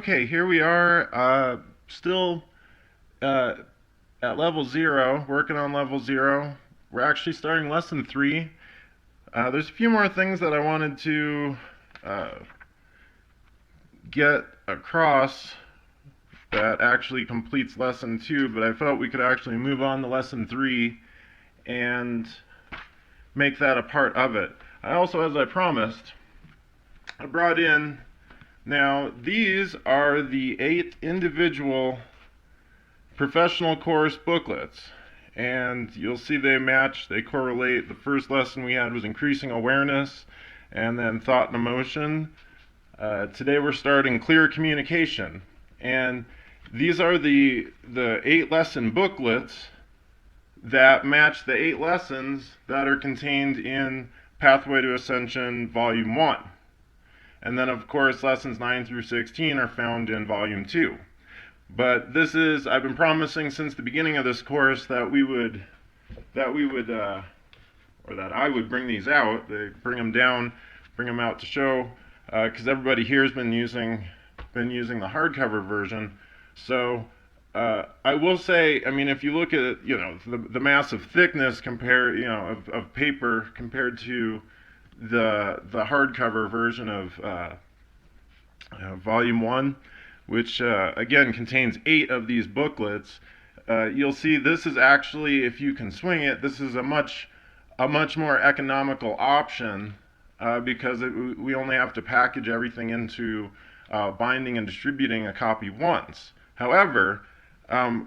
Okay, here we are, still uh, at level 0, working on level 0. We're actually starting lesson 3. There's a few more things that I wanted to uh, get across that actually completes lesson 2, but I felt we could actually move on to lesson 3 and make that a part of it. I also, as I promised, I brought in, now these are the 8 individual professional course booklets, and you'll see they match, they correlate. The first lesson we had was increasing awareness, and then thought and emotion. Today we're starting clear communication, and these are the 8 lesson booklets that match the 8 lessons that are contained in Pathway to Ascension Volume 1. And then, of course, lessons 9 through 16 are found in Volume 2. But this is, I've been promising since the beginning of this course that I would bring these out, bring them down, bring them out to show, because everybody here has been using the hardcover version. So I will say, I mean, if you look at the massive thickness of paper compared to the hardcover version of Volume 1, which again contains 8 of these booklets, you'll see this is actually, if you can swing it, this is a much more economical option because we only have to package everything into binding and distributing a copy once. However,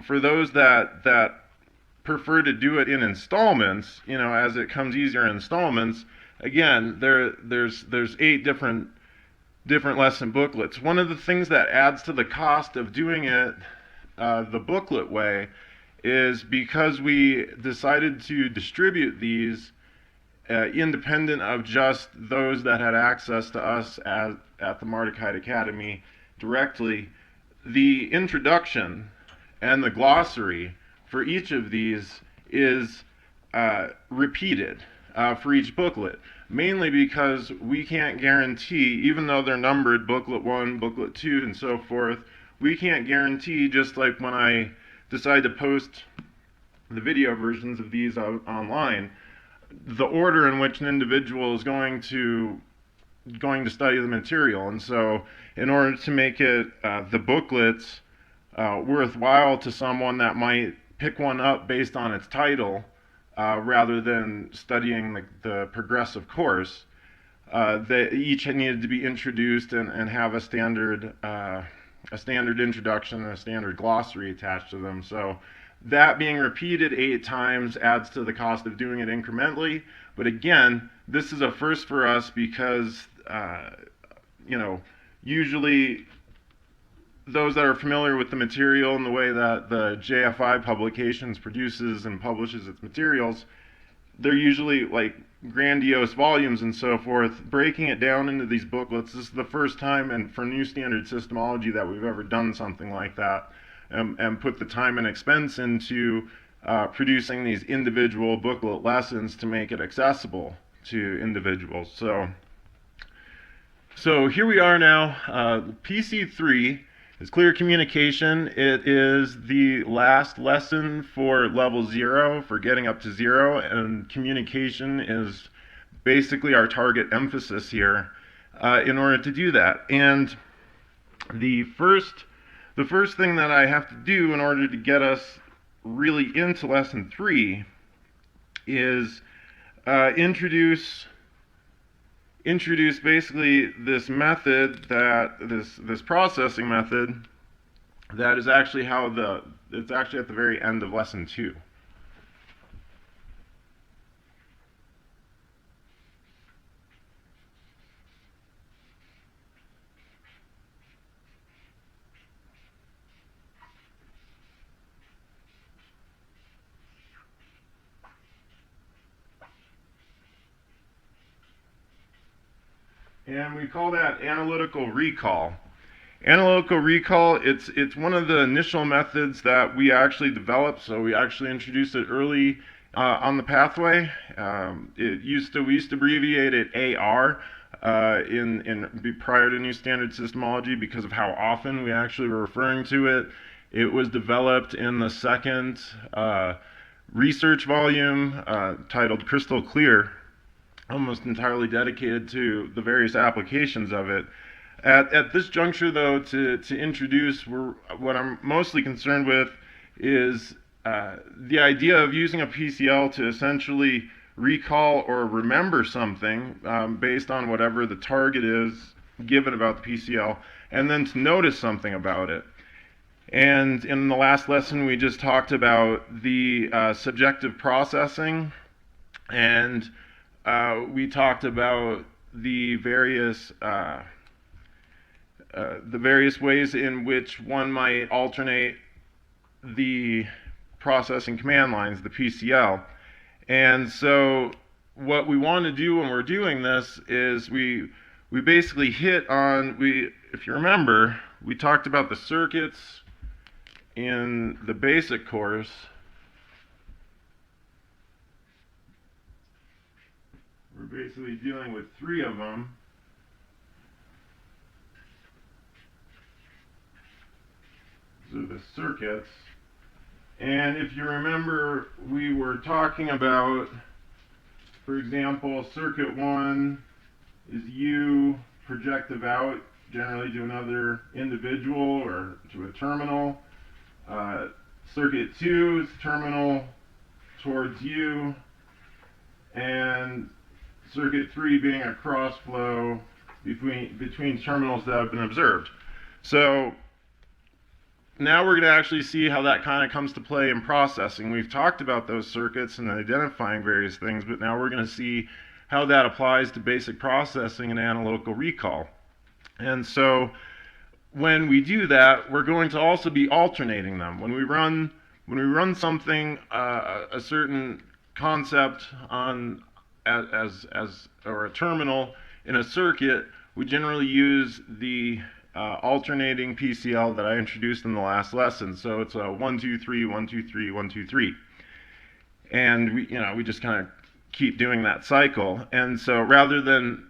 for those that prefer to do it in installments, as it comes easier in installments, again, there's 8 different lesson booklets. One of the things that adds to the cost of doing it the booklet way is because we decided to distribute these independent of just those that had access to us at the Mardukite Academy directly. The introduction and the glossary for each of these is repeated for each booklet, mainly because we can't guarantee, even though they're numbered booklet 1, booklet 2, and so forth, we can't guarantee, just like when I decide to post the video versions of these online, the order in which an individual is going to study the material. And so in order to make it the booklets worthwhile to someone that might pick one up based on its title rather than studying the progressive course, they each needed to be introduced and have a standard introduction and a standard glossary attached to them. So that being repeated 8 times adds to the cost of doing it incrementally. But again, this is a first for us because usually those that are familiar with the material and the way that the JFI Publications produces and publishes its materials, they're usually like grandiose volumes and so forth. Breaking it down into these booklets, this is the first time, and for New Standard Systemology, that we've ever done something like that and put the time and expense into producing these individual booklet lessons to make it accessible to individuals. So here we are now. PC3 is clear communication. It is the last lesson for level 0, for getting up to 0, and communication is basically our target emphasis here in order to do that. And the first thing that I have to do in order to get us really into lesson 3 is introduce basically this method, this processing method that is actually it's actually at the very end of lesson 2. And we call that analytical recall. Analytical recall, it's one of the initial methods that we actually developed, so we actually introduced it early on the pathway. We used to abbreviate it AR, prior to New Standard Systemology because of how often we actually were referring to it. It was developed in the second research volume titled Crystal Clear, almost entirely dedicated to the various applications of it. At this juncture, though, to introduce what I'm mostly concerned with is the idea of using a PCL to essentially recall or remember something based on whatever the target is given about the PCL, and then to notice something about it. And in the last lesson, we just talked about the subjective processing, and we talked about the various ways in which one might alternate the processing command lines, the PCL. And so what we want to do when we're doing this is we basically hit on, if you remember, we talked about the circuits in the basic course. We're basically dealing with 3 of them. These are the circuits. And if you remember, we were talking about, for example, circuit 1 is you projective out, generally to another individual or to a terminal. Circuit 2 is terminal towards you, and circuit 3 being a cross flow between terminals that have been observed. So now we're going to actually see how that kind of comes to play in processing. We've talked about those circuits and identifying various things, but now we're going to see how that applies to basic processing and analytical recall. And so when we do that, we're going to also be alternating them. When we run something, a certain concept on or a terminal in a circuit, we generally use the alternating PCL that I introduced in the last lesson. So it's a 1 2 3 1 2 3 1 2 3, and we just kind of keep doing that cycle. And so rather than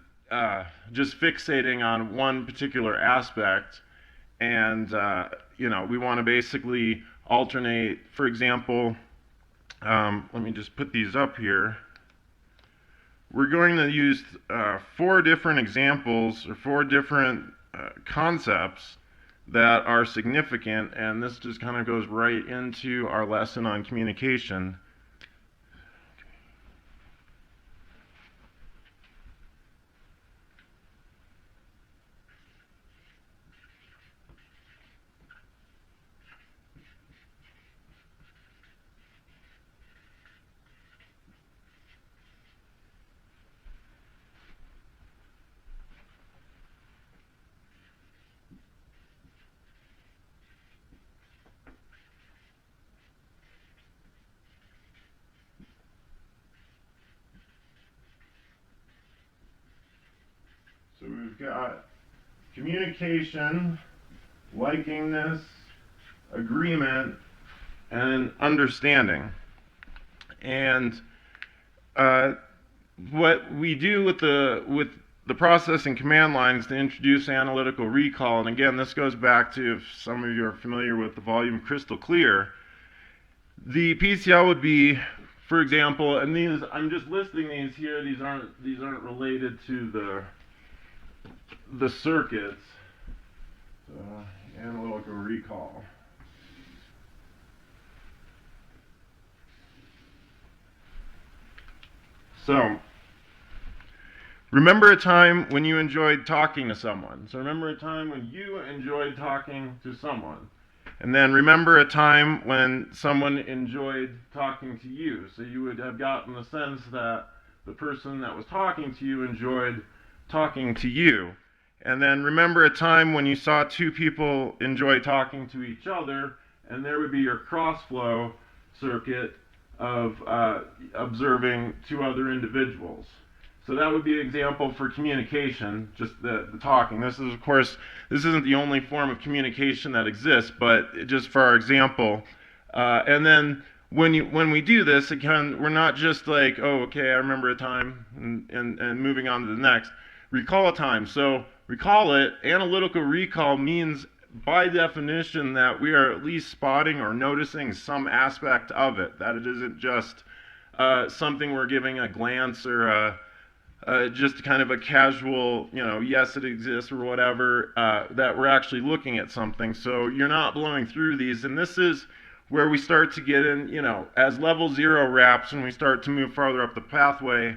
just fixating on one particular aspect, and we want to basically alternate. For example, let me just put these up here. We're going to use 4 different examples or 4 different concepts that are significant, and this just kind of goes right into our lesson on communication. So we've got communication, likingness, agreement, and understanding. And what we do with the processing command lines to introduce analytical recall, and again, this goes back to, if some of you are familiar with the volume Crystal Clear, the PCL would be, for example, and these, I'm just listing these here, these aren't related to the circuits. Analytical recall. So, remember a time when you enjoyed talking to someone. So remember a time when you enjoyed talking to someone. And then remember a time when someone enjoyed talking to you. So you would have gotten the sense that the person that was talking to you enjoyed talking to you. And then remember a time when you saw 2 people enjoy talking to each other, and there would be your cross-flow circuit of observing 2 other individuals. So that would be an example for communication, just the talking. This is, of course, this isn't the only form of communication that exists, but just for our example. And then when we do this, again, we're not just like, oh, okay, I remember a time, and moving on to the next. recall time. So recall it, analytical recall means by definition that we are at least spotting or noticing some aspect of it, that it isn't just something we're giving a glance or just kind of a casual, yes, it exists or whatever, that we're actually looking at something. So you're not blowing through these. And this is where we start to get in, as level 0 wraps, and we start to move farther up the pathway,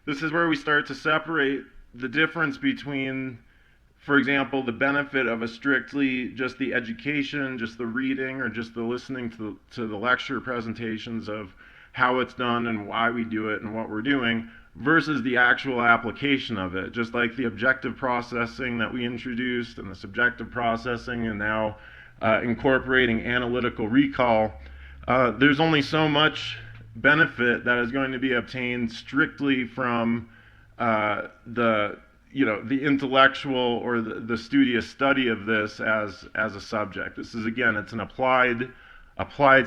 this is where we start to separate the difference between, for example, the benefit of a strictly just the education, just the reading, or just the listening to the lecture presentations of how it's done and why we do it and what we're doing, versus the actual application of it. Just like the objective processing that we introduced and the subjective processing, and now incorporating analytical recall, there's only so much benefit that is going to be obtained strictly from the intellectual or the studious study of this as a subject. This is, again, it's an applied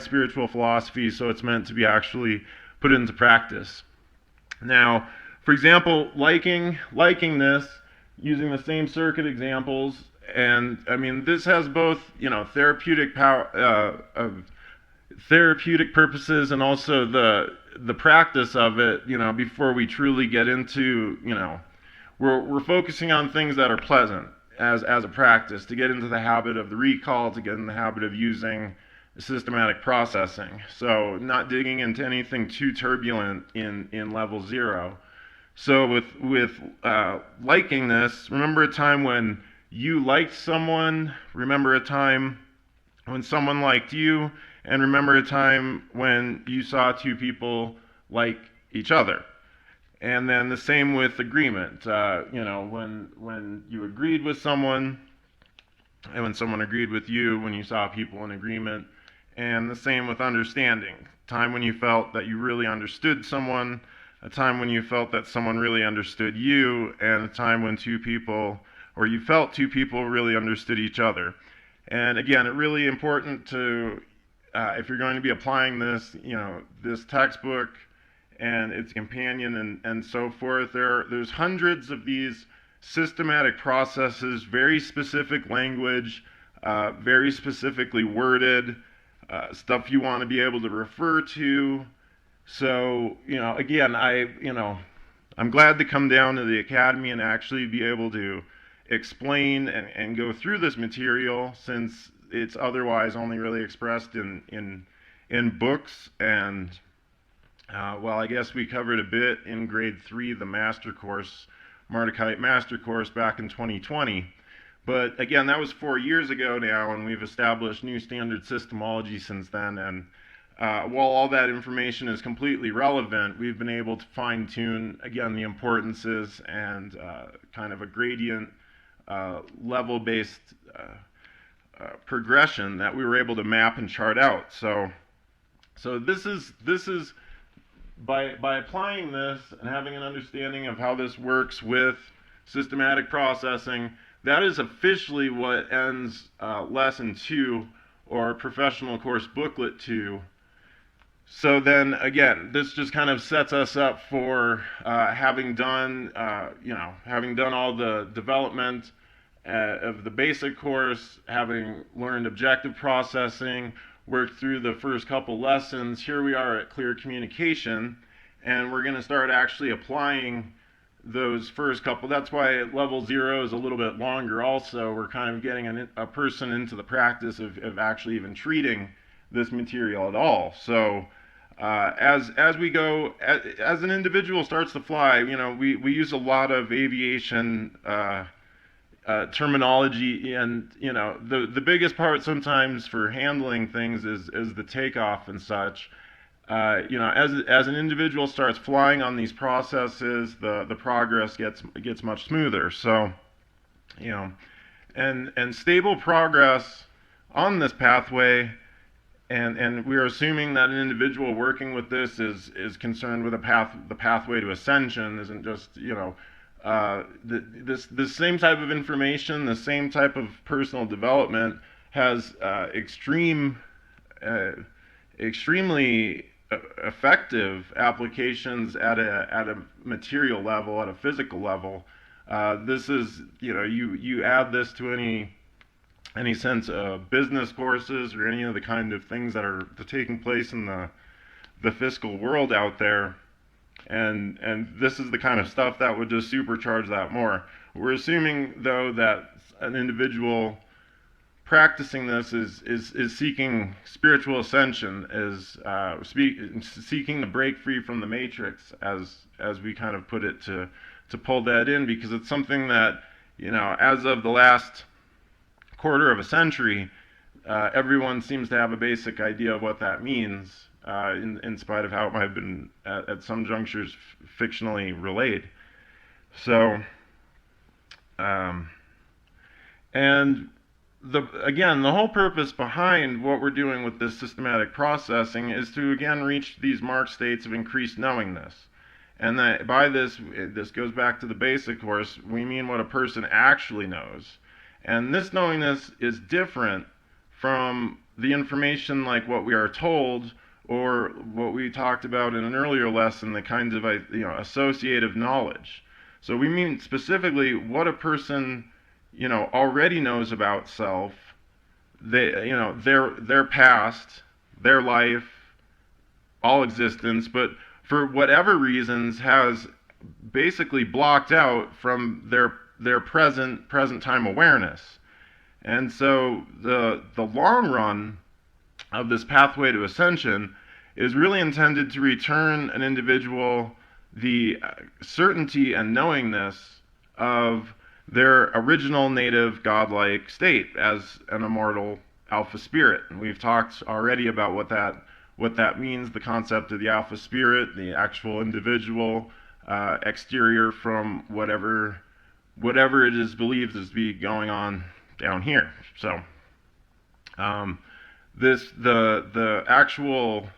spiritual philosophy, so it's meant to be actually put into practice. Now, for example, liking this, using the same circuit examples, and I mean, this has both, therapeutic power, therapeutic purposes, and also the practice of it, before we truly get into, we're focusing on things that are pleasant as a practice, to get into the habit of the recall, to get in the habit of using systematic processing. So not digging into anything too turbulent in level 0. So with liking this, remember a time when you liked someone, remember a time when someone liked you, and remember a time when you saw two people like each other. And then the same with agreement. When you agreed with someone, and when someone agreed with you, when you saw people in agreement. And the same with understanding. Time when you felt that you really understood someone, a time when you felt that someone really understood you, and a time when two people, or you felt two people really understood each other. And again, it's really important to, if you're going to be applying this, this textbook and its companion and so forth, there's hundreds of these systematic processes, very specific language, very specifically worded, stuff you want to be able to refer to. So, again, I'm glad to come down to the Academy and actually be able to explain and go through this material, since it's otherwise only really expressed in books. And, well, I guess we covered a bit in grade 3, the master course, Mardukite master course, back in 2020. But again, that was 4 years ago now, and we've established new standard systemology since then. And while all that information is completely relevant, we've been able to fine-tune, again, the importances and kind of a gradient level-based progression that we were able to map and chart out. So this is by applying this and having an understanding of how this works with systematic processing, that is officially what ends lesson 2, or professional course booklet 2. So then again, this just kind of sets us up for having done all the development of the basic course, having learned objective processing, worked through the first couple lessons. Here we are at clear communication, and we're going to start actually applying those first couple. That's why level 0 is a little bit longer also. We're kind of getting a person into the practice of actually even treating this material at all. So as we go, as an individual starts to fly, we use a lot of aviation terminology, and the biggest part sometimes for handling things is the takeoff and such. As an individual starts flying on these processes, the progress gets much smoother. So, and stable progress on this pathway, and we are assuming that an individual working with this is concerned with the pathway to ascension. Isn't just the same type of information, the same type of personal development has extremely effective applications at a material level, at a physical level. This is, you add this to any sense of business courses or any of the kind of things that are taking place in the fiscal world out there, and this is the kind of stuff that would just supercharge that more. We're assuming, though, that an individual practicing this is seeking spiritual ascension, is seeking to break free from the matrix, as we kind of put it, to pull that in, because it's something that, as of the last quarter of a century, everyone seems to have a basic idea of what that means, in spite of how it might have been at some junctures fictionally relayed. So, and again, the whole purpose behind what we're doing with this systematic processing is to, again, reach these marked states of increased knowingness. And that by this goes back to the basic course, we mean what a person actually knows. And this knowingness is different from the information like what we are told, or what we talked about in an earlier lesson, the kinds of associative knowledge. So we mean specifically what a person already knows about self, their past, their life, all existence, but for whatever reasons has basically blocked out from their present time awareness. And so the long run of this pathway to ascension is really intended to return an individual the certainty and knowingness of their original native godlike state as an immortal alpha spirit. And we've talked already about what that means, the concept of the alpha spirit, the actual individual, exterior from whatever it is believed to be going on down here. So the actual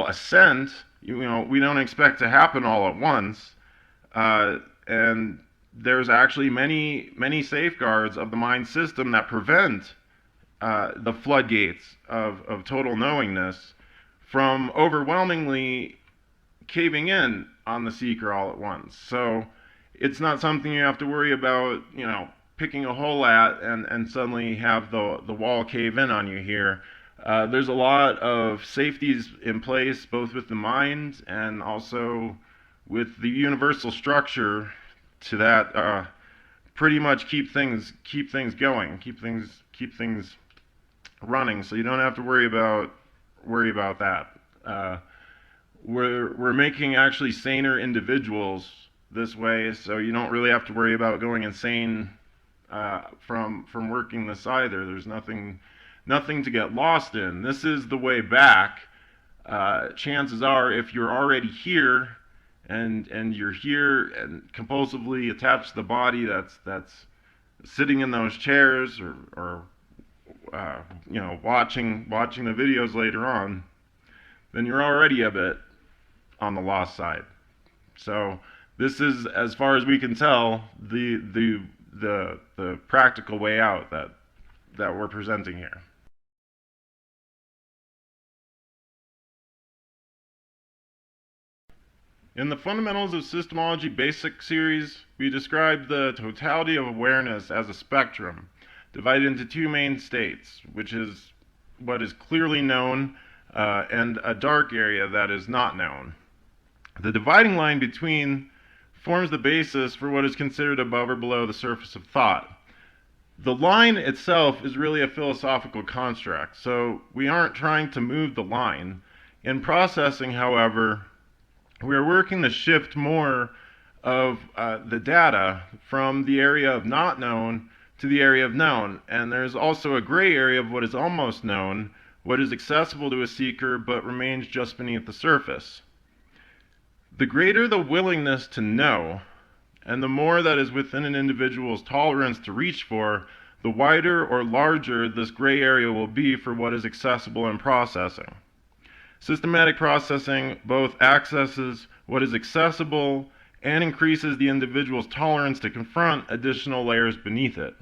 ascent, we don't expect to happen all at once, and there's actually many safeguards of the mind system that prevent the floodgates of total knowingness from overwhelmingly caving in on the seeker all at once. So it's not something you have to worry about, picking a hole at and suddenly have the wall cave in on you here. There's a lot of safeties in place, both with the mind and also with the universal structure to that pretty much keep things going, keep things running. So you don't have to worry about that. We're making actually saner individuals this way, so you don't really have to worry about going insane from working this either. There's nothing to get lost in. This is the way back. Chances are, if you're already here and you're here and compulsively attached to the body that's sitting in those chairs, or watching the videos later on, then you're already a bit on the lost side. So this is, as far as we can tell, the practical way out that we're presenting here. In the Fundamentals of Systemology Basic series, we described the totality of awareness as a spectrum, divided into two main states, which is what is clearly known and a dark area that is not known. The dividing line between forms the basis for what is considered above or below the surface of thought. The line itself is really a philosophical construct, so we aren't trying to move the line. In processing, however, we are working to shift more of the data from the area of not known to the area of known. And there's also a gray area of what is almost known, what is accessible to a seeker but remains just beneath the surface. The greater the willingness to know, and the more that is within an individual's tolerance to reach for, the wider or larger this gray area will be for what is accessible in processing. Systematic processing both accesses what is accessible and increases the individual's tolerance to confront additional layers beneath it.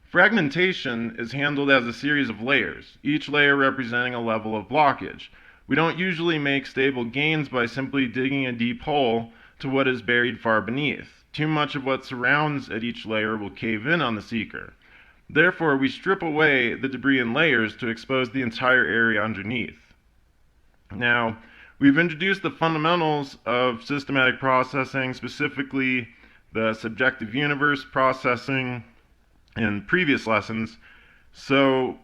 Fragmentation is handled as a series of layers, each layer representing a level of blockage. We don't usually make stable gains by simply digging a deep hole to what is buried far beneath. Too much of what surrounds at each layer will cave in on the seeker. Therefore, we strip away the debris in layers to expose the entire area underneath. Now, we've introduced the fundamentals of systematic processing, specifically the subjective universe processing, in previous lessons. So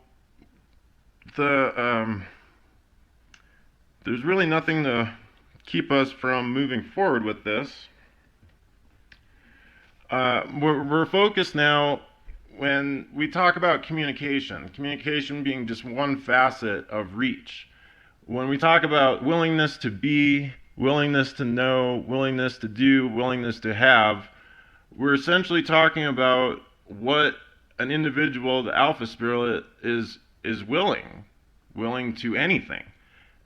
there's really nothing to keep us from moving forward with this. We're focused now when we talk about communication being just one facet of reach. When we talk about willingness to be, willingness to know, willingness to do, willingness to have, we're essentially talking about what an individual, the alpha spirit, is willing to anything.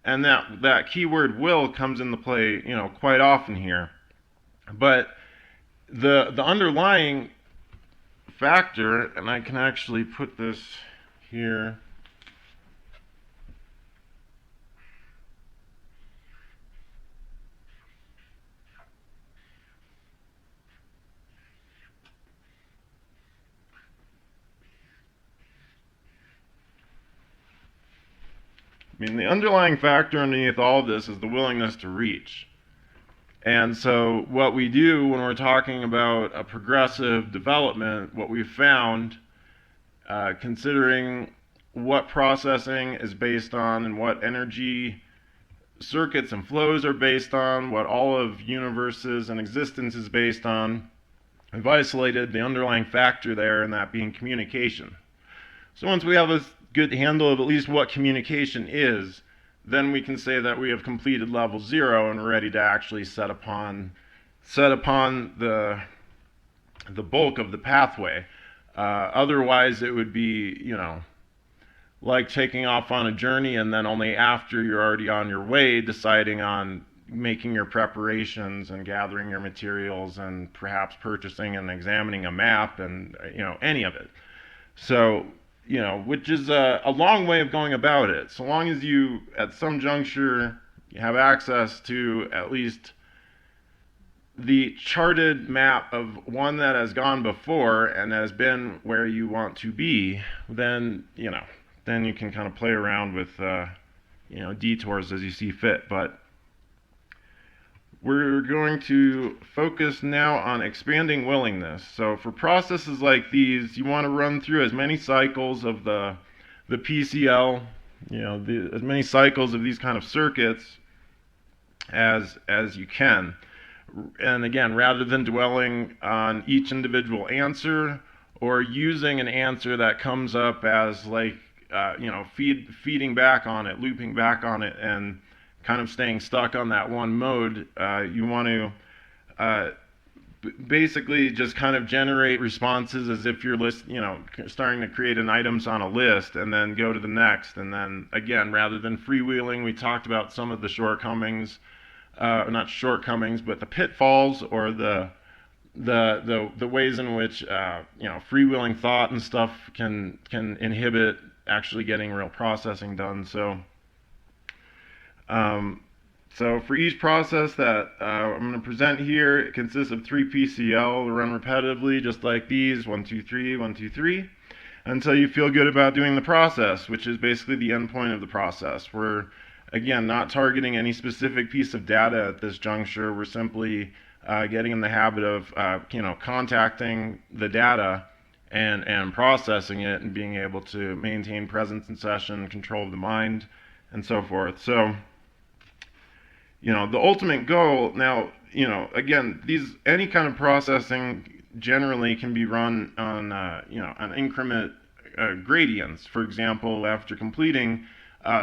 And that keyword will comes into play, quite often here. But the underlying factor, and I can actually put this here. The underlying factor underneath all of this is the willingness to reach. And so what we do when we're talking about a progressive development, what we've found, considering what processing is based on and what energy circuits and flows are based on, what all of universes and existence is based on, we've isolated the underlying factor there, and that being communication. So once we have a good handle of at least what communication is, then we can say that we have completed level 0 and we're ready to actually set upon the bulk of the pathway. Otherwise, it would be, like taking off on a journey and then only after you're already on your way deciding on making your preparations and gathering your materials and perhaps purchasing and examining a map and, any of it. So, which is a long way of going about it. So long as you, at some juncture, you have access to at least the charted map of one that has gone before and has been where you want to be, then, then you can kind of play around with, detours as you see fit. But we're going to focus now on expanding willingness. So for processes like these, you want to run through as many cycles of the PCL, as many cycles of these kind of circuits as you can. And again, rather than dwelling on each individual answer or using an answer that comes up as like, feeding back on it, looping back on it, and kind of staying stuck on that one mode, you want to basically just kind of generate responses as if you're starting to create an items on a list and then go to the next. And then again, rather than freewheeling, we talked about some of the shortcomings, not shortcomings, but the pitfalls or the ways in which freewheeling thought and stuff can inhibit actually getting real processing done. So for each process that I'm going to present here, it consists of 3 PCL run repetitively, just like these, 1, 2, 3, 1, 2, 3, until you feel good about doing the process, which is basically the end point of the process. We're, again, not targeting any specific piece of data at this juncture. We're simply getting in the habit of, contacting the data and processing it and being able to maintain presence in session, control of the mind, and so forth. So, the ultimate goal now, again, any kind of processing generally can be run on, on increment gradients. For example, after completing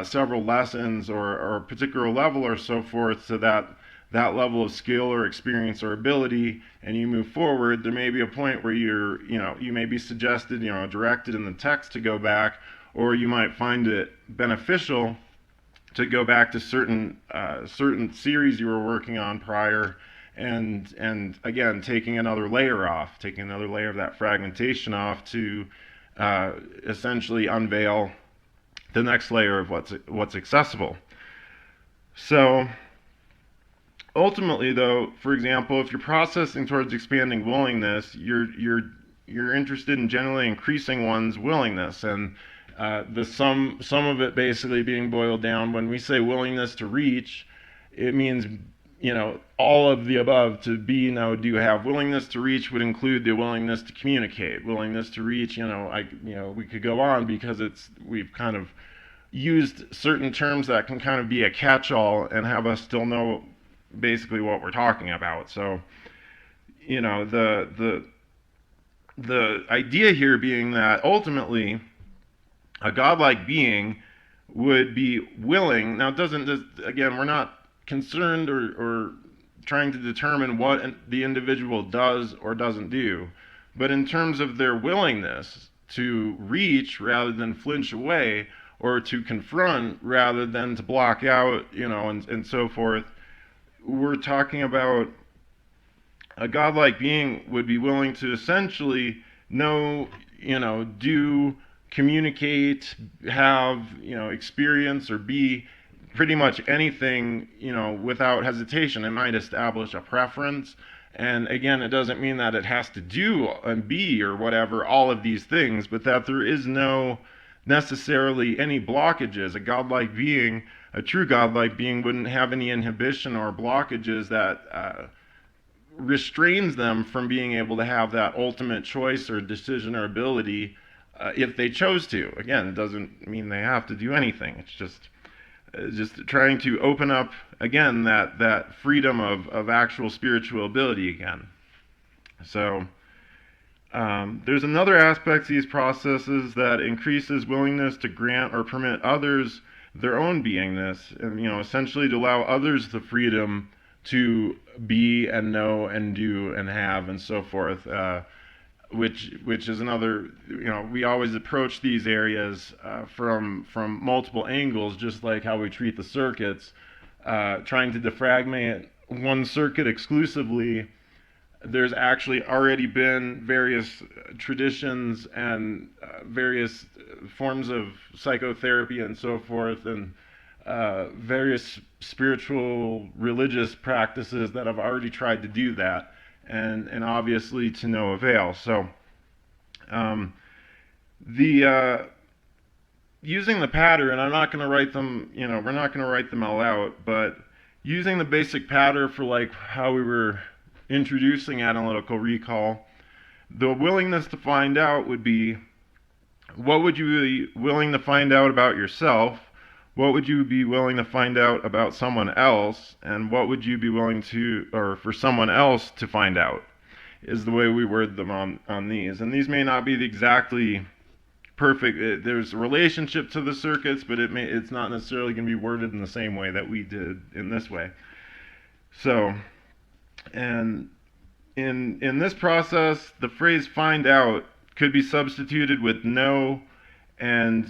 several lessons or a particular level or so forth, so that level of skill or experience or ability, and you move forward, there may be a point where you may be suggested, directed in the text to go back, or you might find it beneficial to go back to certain series you were working on prior, and again, taking another layer of that fragmentation off to essentially unveil the next layer of what's accessible. So ultimately, though, for example, if you're processing towards expanding willingness, you're interested in generally increasing one's willingness, and the some of it basically being boiled down. When we say willingness to reach, it means, all of the above. To be, do you have willingness to reach would include the willingness to communicate, willingness to reach. We could go on because we've kind of used certain terms that can kind of be a catch-all and have us still know basically what we're talking about. So, the idea here being that ultimately a godlike being would be willing. Now, it doesn't just, again, we're not concerned or trying to determine what the individual does or doesn't do, but in terms of their willingness to reach rather than flinch away, or to confront rather than to block out, and so forth, we're talking about a godlike being would be willing to essentially know, do, communicate, have, experience, or be pretty much anything, without hesitation. It might establish a preference. And again, it doesn't mean that it has to do and be or whatever all of these things, but that there is no necessarily any blockages. A true godlike being wouldn't have any inhibition or blockages that restrains them from being able to have that ultimate choice or decision or ability if they chose to. Again, it doesn't mean they have to do anything. It's just trying to open up, again, that freedom of actual spiritual ability again. So there's another aspect to these processes that increases willingness to grant or permit others their own beingness, and essentially to allow others the freedom to be and know and do and have and so forth, which is another, we always approach these areas from multiple angles, just like how we treat the circuits, trying to defragment one circuit exclusively. There's actually already been various traditions and various forms of psychotherapy and so forth, and various spiritual religious practices that have already tried to do that, and obviously to no avail. So using the pattern, I'm not going to write them, we're not going to write them all out, but using the basic pattern for like how we were introducing analytical recall, the willingness to find out would be, what would you be willing to find out about yourself? What would you be willing to find out about someone else? And what would you be willing to, or for someone else to find out, is the way we word them on these. And these may not be exactly perfect. There's a relationship to the circuits, but it's not necessarily going to be worded in the same way that we did in this way. So, and in this process, the phrase find out could be substituted with know, and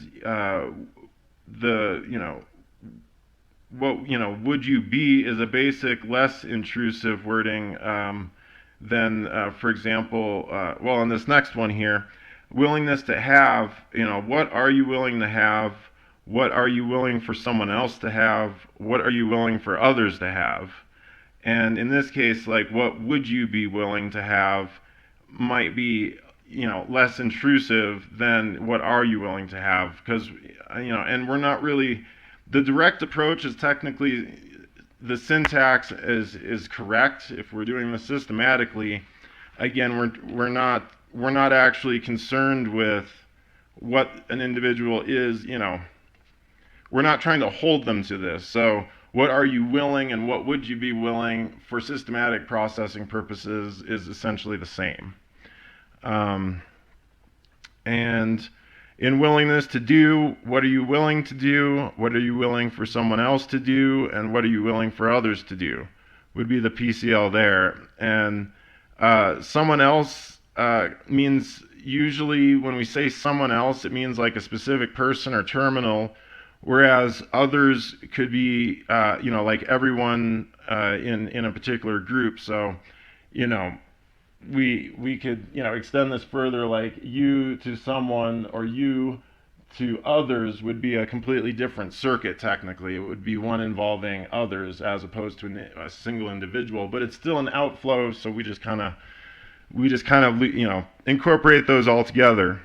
what would you be is a basic, less intrusive wording than, for example, in this next one here, willingness to have, what are you willing to have? What are you willing for someone else to have? What are you willing for others to have? And in this case, like, what would you be willing to have might be, less intrusive than what are you willing to have? Because, and we're not really, the direct approach is technically, the syntax is correct if we're doing this systematically. Again, we're not actually concerned with what an individual is, we're not trying to hold them to this. So what are you willing and what would you be willing for systematic processing purposes is essentially the same. And in willingness to do, what are you willing to do? What are you willing for someone else to do? And what are you willing for others to do? Would be the PCL there. And someone else means, usually when we say someone else, it means like a specific person or terminal, whereas others could be, like everyone in a particular group. So, we could, extend this further, like you to someone, or you to others would be a completely different circuit technically. It would be one involving others as opposed to a single individual, but it's still an outflow, so we just kind of incorporate those all together.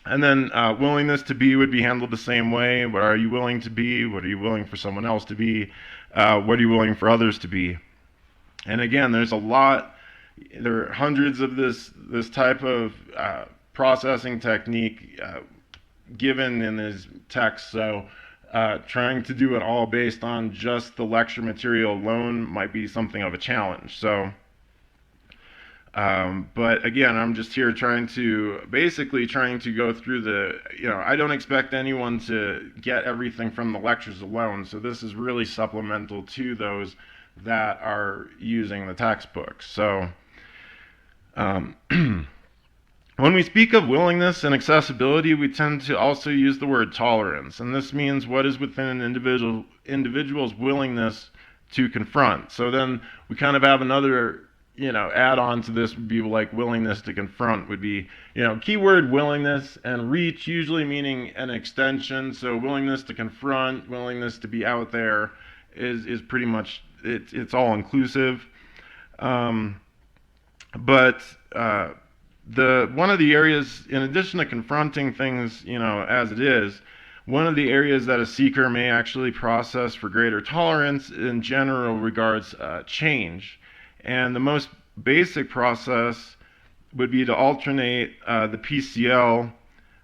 And then willingness to be would be handled the same way. What are you willing to be? What are you willing for someone else to be? What are you willing for others to be? And again, there are hundreds of this type of processing technique given in this text, so trying to do it all based on just the lecture material alone might be something of a challenge. So, but again, I'm just here trying to go through I don't expect anyone to get everything from the lectures alone, so this is really supplemental to those that are using the textbooks. So, when we speak of willingness and accessibility, we tend to also use the word tolerance, and this means what is within an individual's willingness to confront. So then we kind of have another add-on to this would be like willingness to confront would be, keyword willingness, and reach usually meaning an extension. So willingness to confront, willingness to be out there is pretty much, it's all inclusive. But one of the areas, in addition to confronting things, as it is, one of the areas that a seeker may actually process for greater tolerance in general regards change. And the most basic process would be to alternate the PCL.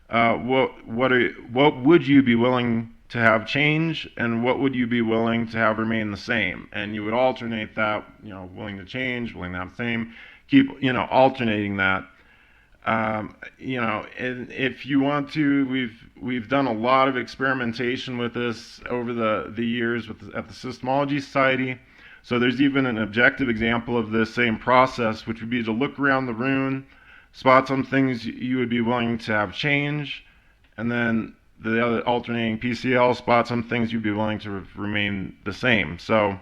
What would you be willing to have change, and what would you be willing to have remain the same? And you would alternate that, willing to change, willing to have the same, keep, alternating that. And if you want to, we've done a lot of experimentation with this over the years at the Systemology Society. So there's even an objective example of this same process, which would be to look around the room, spot some things you would be willing to have change, and then the other alternating PCL, spot some things you'd be willing to remain the same. So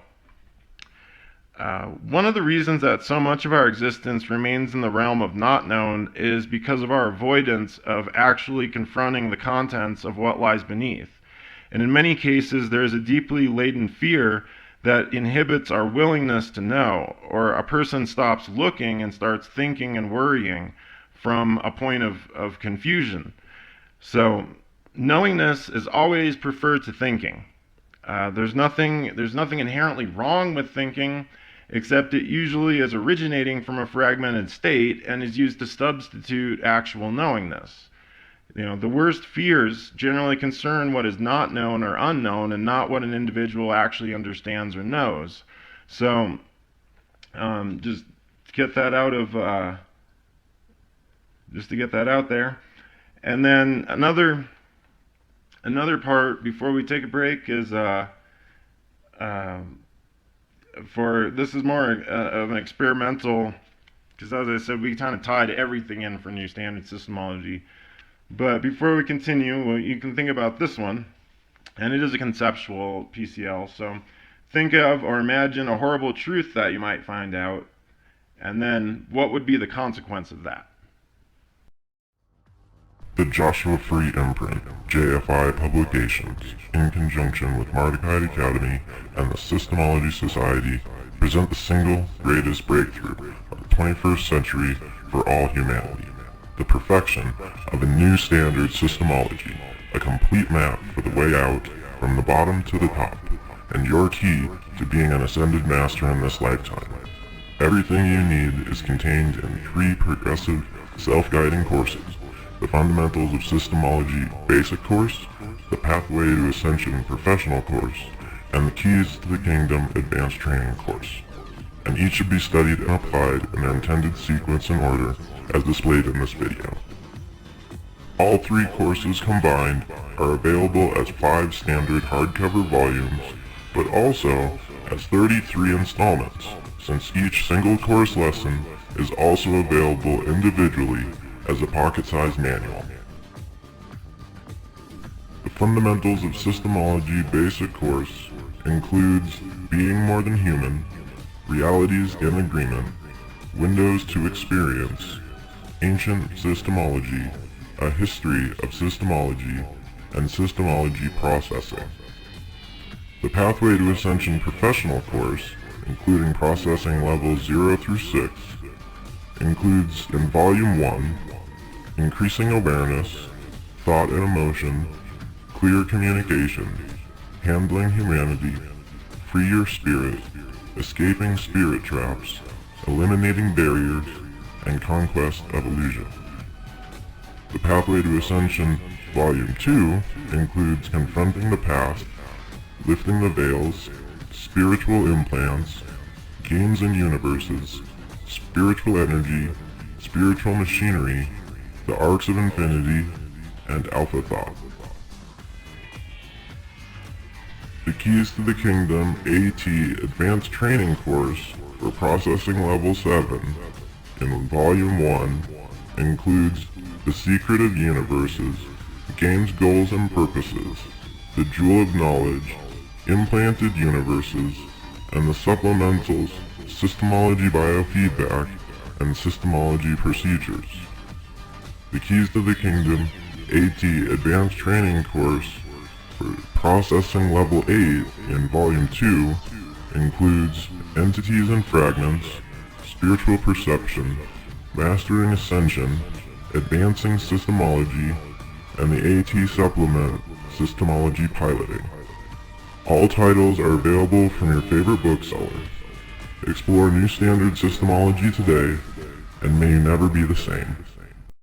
one of the reasons that so much of our existence remains in the realm of not known is because of our avoidance of actually confronting the contents of what lies beneath. And in many cases, there is a deeply laden fear that inhibits our willingness to know, or a person stops looking and starts thinking and worrying from a point of confusion. So knowingness is always preferred to thinking. There's nothing inherently wrong with thinking, except it usually is originating from a fragmented state and is used to substitute actual knowingness. The worst fears generally concern what is not known or unknown, and not what an individual actually understands or knows. So, just to get that out there. And then another part before we take a break is this is more of an experimental, because as I said, we kind of tied everything in for New Standard Systemology. But before we continue, well, you can think about this one, and it is a conceptual PCL. So think of or imagine a horrible truth that you might find out, and then what would be the consequence of that? The Joshua Free Imprint, JFI Publications, in conjunction with Mardukite Academy and the Systemology Society, present the single greatest breakthrough of the 21st century for all humanity. The perfection of a new standard systemology, a complete map for the way out from the bottom to the top, and your key to being an ascended master in this lifetime. Everything you need is contained in 3 progressive, self-guiding courses: the Fundamentals of Systemology Basic Course, the Pathway to Ascension Professional Course, and the Keys to the Kingdom Advanced Training Course. And each should be studied and applied in their intended sequence and order as displayed in this video. All 3 courses combined are available as 5 standard hardcover volumes, but also as 33 installments, since each single course lesson is also available individually as a pocket-sized manual. The Fundamentals of Systemology Basic Course includes Being More Than Human, Realities in Agreement, Windows to Experience, Ancient Systemology, A History of Systemology and Systemology Processing. The Pathway to Ascension professional course, including processing levels 0 through 6, includes in Volume 1, Increasing Awareness, Thought and Emotion, Clear Communication, Handling Humanity, Free Your Spirit, Escaping Spirit Traps, Eliminating Barriers, and Conquest of Illusion. The Pathway to Ascension Volume 2 includes Confronting the Past, Lifting the Veils, Spiritual Implants, Games and Universes, Spiritual Energy, Spiritual Machinery, The Arcs of Infinity, and Alpha Thought. The Keys to the Kingdom AT Advanced Training Course for Processing Level 7 in Volume 1 includes The Secret of Universes, Games, Goals, and Purposes, The Jewel of Knowledge, Implanted Universes, and the supplementals Systemology Biofeedback and Systemology Procedures. The Keys to the Kingdom AT Advanced Training Course for Processing Level 8 in Volume 2 includes Entities and Fragments, Spiritual Perception, Mastering Ascension, Advancing Systemology, and the AT Supplement Systemology Piloting. All titles are available from your favorite bookseller. Explore new standard systemology today, and may you never be the same.